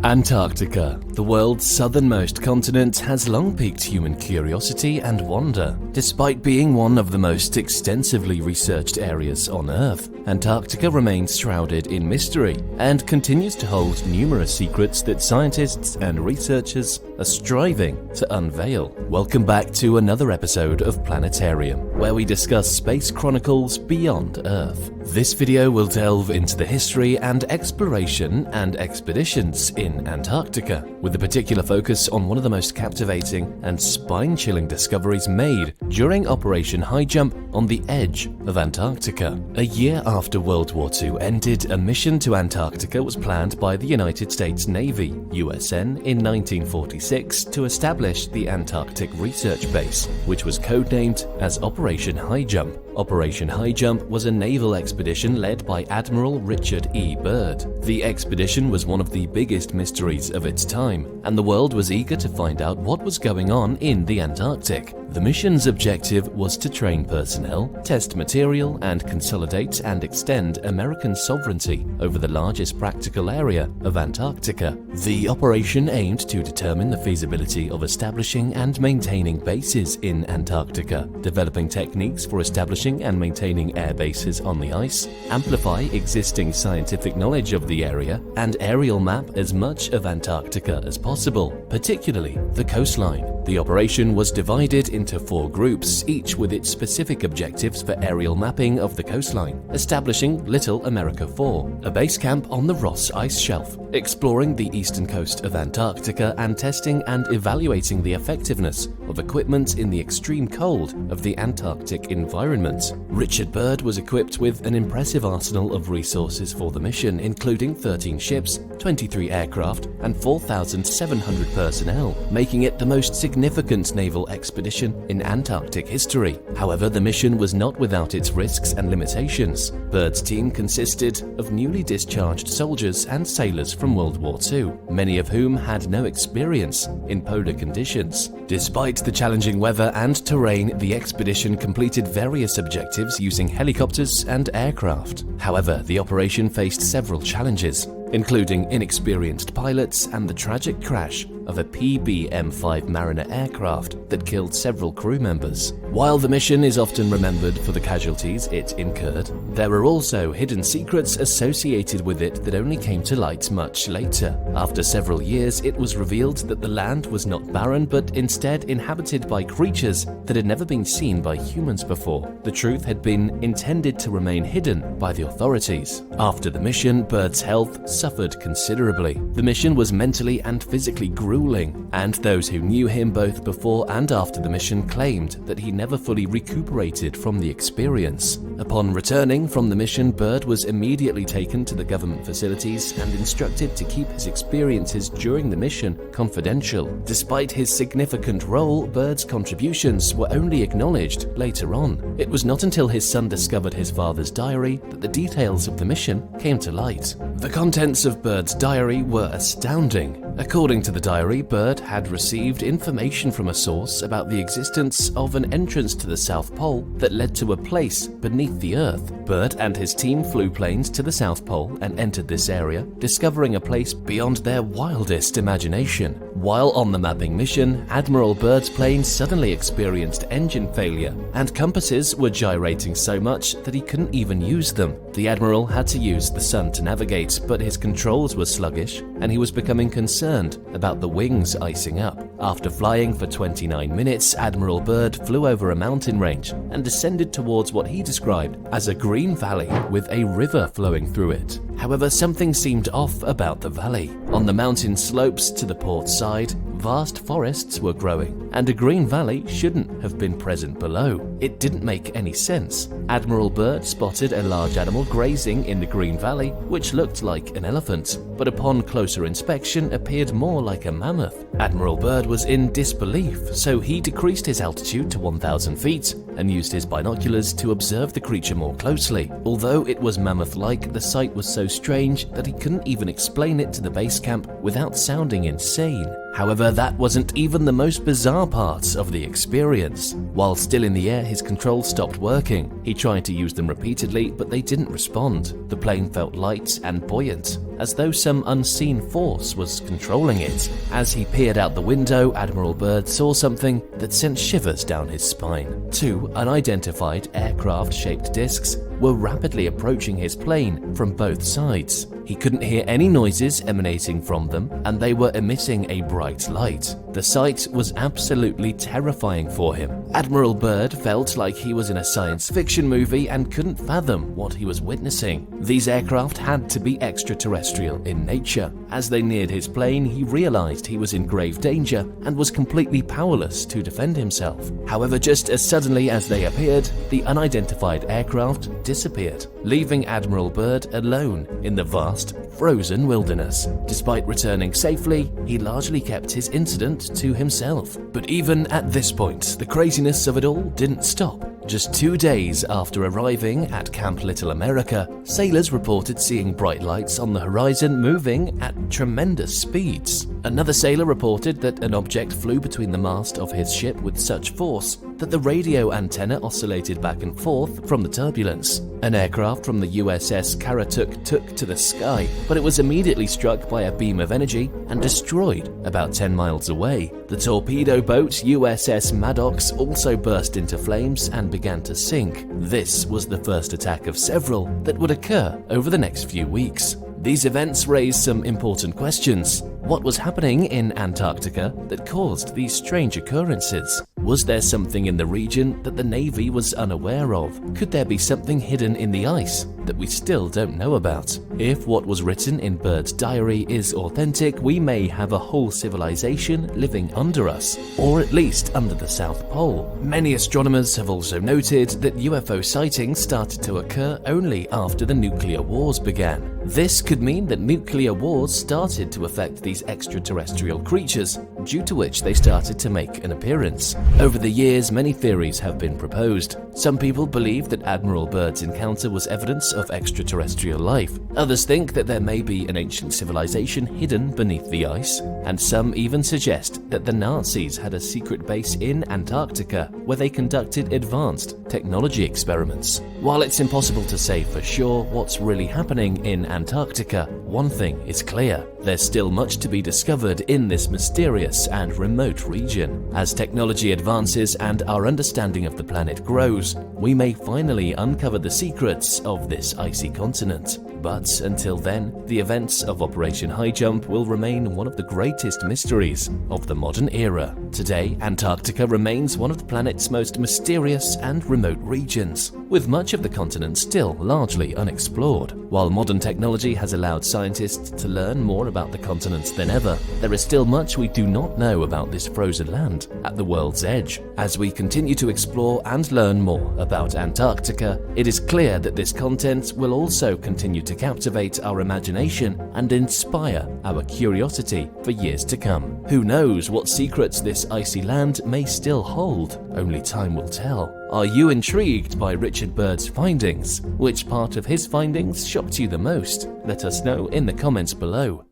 Antarctica, the world's southernmost continent, has long piqued human curiosity and wonder. Despite being one of the most extensively researched areas on Earth, Antarctica remains shrouded in mystery and continues to hold numerous secrets that scientists and researchers are striving to unveil. Welcome back to another episode of Planetarium, where we discuss space chronicles beyond Earth. This video will delve into the history and exploration and expeditions in Antarctica, with a particular focus on one of the most captivating and spine-chilling discoveries made during Operation High Jump on the edge of Antarctica. A year after World War II ended, a mission to Antarctica was planned by the United States Navy, USN, in 1946 to establish the Antarctic Research Base, which was codenamed as Operation High Jump. Operation High Jump was a naval expedition led by Admiral Richard E. Byrd. The expedition was one of the biggest mysteries of its time, and the world was eager to find out what was going on in the Antarctic. The mission's objective was to train personnel, test material, and consolidate and extend American sovereignty over the largest practical area of Antarctica. The operation aimed to determine the feasibility of establishing and maintaining bases in Antarctica, developing techniques for establishing and maintaining air bases on the ice, amplify existing scientific knowledge of the area, and aerial map as much of Antarctica as possible, particularly the coastline. The operation was divided into 4 groups, each with its specific objectives for aerial mapping of the coastline: establishing Little America 4, a base camp on the Ross Ice Shelf, exploring the eastern coast of Antarctica, and testing and evaluating the effectiveness of equipment in the extreme cold of the Antarctic environment. Richard Byrd was equipped with an impressive arsenal of resources for the mission, including 13 ships, 23 aircraft, and 4,700 personnel, making it the most significant naval expedition in Antarctic history. However, the mission was not without its risks and limitations. Byrd's team consisted of newly discharged soldiers and sailors from World War II, many of whom had no experience in polar conditions. Despite the challenging weather and terrain, the expedition completed various objectives using helicopters and aircraft. However, the operation faced several challenges, including inexperienced pilots and the tragic crash of a PBM-5 Mariner aircraft that killed several crew members. While the mission is often remembered for the casualties it incurred, there were also hidden secrets associated with it that only came to light much later. After several years, it was revealed that the land was not barren, but instead inhabited by creatures that had never been seen by humans before. The truth had been intended to remain hidden by the authorities. After the mission, Byrd's health suffered considerably. The mission was mentally and physically grueling, and those who knew him both before and after the mission claimed that he never fully recuperated from the experience. Upon returning from the mission, Byrd was immediately taken to the government facilities and instructed to keep his experiences during the mission confidential. Despite his significant role, Byrd's contributions were only acknowledged later on. It was not until his son discovered his father's diary that the details of the mission came to light. The contents of Byrd's diary were astounding. According to the diary, Byrd had received information from a source about the existence of an entrance to the South Pole that led to a place beneath the Earth. Byrd and his team flew planes to the South Pole and entered this area, discovering a place beyond their wildest imagination. While on the mapping mission, Admiral Byrd's plane suddenly experienced engine failure, and compasses were gyrating so much that he couldn't even use them. The Admiral had to use the sun to navigate, but his controls were sluggish, and he was becoming concerned about the wings icing up. After flying for 29 minutes, Admiral Byrd flew over a mountain range and descended towards what he described as a green valley with a river flowing through it. However, something seemed off about the valley. On the mountain slopes to the port side, vast forests were growing, and a green valley shouldn't have been present below. It didn't make any sense. Admiral Byrd spotted a large animal grazing in the green valley, which looked like an elephant, but upon closer inspection appeared more like a mammoth. Admiral Byrd was in disbelief, so he decreased his altitude to 1,000 feet and used his binoculars to observe the creature more closely. Although it was mammoth-like, the sight was so strange that he couldn't even explain it to the base camp without sounding insane. However, that wasn't even the most bizarre part of the experience. While still in the air, his controls stopped working. He tried to use them repeatedly, but they didn't respond. The plane felt light and buoyant, as though some unseen force was controlling it. As he peered out the window, Admiral Byrd saw something that sent shivers down his spine. Two unidentified aircraft-shaped discs were rapidly approaching his plane from both sides. He couldn't hear any noises emanating from them, and they were emitting a bright light. The sight was absolutely terrifying for him. Admiral Byrd felt like he was in a science fiction movie and couldn't fathom what he was witnessing. These aircraft had to be extraterrestrial in nature. As they neared his plane, he realized he was in grave danger and was completely powerless to defend himself. However, just as suddenly as they appeared, the unidentified aircraft disappeared, leaving Admiral Byrd alone in the vast, frozen wilderness. Despite returning safely, he largely kept his incident to himself. But even at this point, the craziness of it all didn't stop. Just 2 days after arriving at Camp Little America, sailors reported seeing bright lights on the horizon moving at tremendous speeds. Another sailor reported that an object flew between the mast of his ship with such force that the radio antenna oscillated back and forth from the turbulence. An aircraft from the USS Karatuk took to the sky, but it was immediately struck by a beam of energy and destroyed about 10 miles away. The torpedo boat USS Maddox also burst into flames and began to sink. This was the first attack of several that would occur over the next few weeks. These events raised some important questions. What was happening in Antarctica that caused these strange occurrences? Was there something in the region that the Navy was unaware of? Could there be something hidden in the ice that we still don't know about? If what was written in Byrd's diary is authentic, we may have a whole civilization living under us, or at least under the South Pole. Many astronomers have also noted that UFO sightings started to occur only after the nuclear wars began. This could mean that nuclear wars started to affect these extraterrestrial creatures, due to which they started to make an appearance. Over the years, many theories have been proposed. Some people believe that Admiral Byrd's encounter was evidence of extraterrestrial life. Others think that there may be an ancient civilization hidden beneath the ice, and some even suggest that the Nazis had a secret base in Antarctica where they conducted advanced technology experiments. While it's impossible to say for sure what's really happening in Antarctica, one thing is clear: there's still much to be discovered in this mysterious and remote region. As technology advances and our understanding of the planet grows, we may finally uncover the secrets of this icy continent. But until then, the events of Operation High Jump will remain one of the greatest mysteries of the modern era. Today, Antarctica remains one of the planet's most mysterious and remote regions, with much of the continent still largely unexplored. While modern technology has allowed scientists to learn more about the continent than ever, there is still much we do not know about this frozen land at the world's edge. As we continue to explore and learn more about Antarctica, it is clear that this content will also continue to captivate our imagination and inspire our curiosity for years to come. Who knows what secrets this icy land may still hold? Only time will tell. Are you intrigued by Richard Byrd's findings? Which part of his findings shocked you the most? Let us know in the comments below.